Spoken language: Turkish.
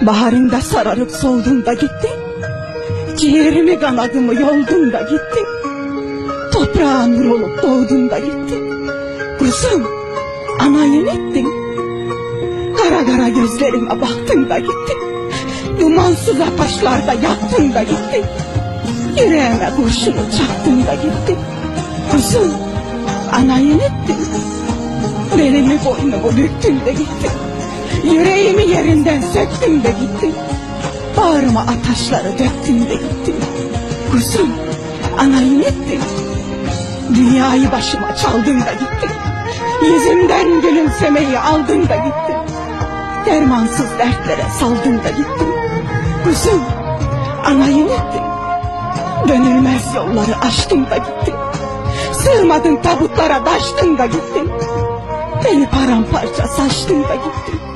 Baharında sararıp soldun da gittin. Ciğerimi kanadımı yoldun da gittin. Toprağa nur olup doğdun da gittin. Kuzum, anayın ettin. Kara kara gözlerime baktın da gittin. Dumansız ateşlerde yaktın da gittin. Yüreğime kurşunu çaktın da gittin. Kuzum, anayın ettin. Belimi boynumu büktün de gittin. Yüreğimi yerinden söktün de gittin. Bağrıma ataşları döktün de gittin. Kuzum, anayın ettin. Dünyayı başıma çaldın da gittin. Yüzümden gülümsemeyi aldın da gittin. Dermansız dertlere saldın da gittin. Kuzum, anayın ettin. Dönülmez yolları aştın da gittin. Sığmadın tabutlara daştın da gittin. Beni paramparça saçtın da gittin.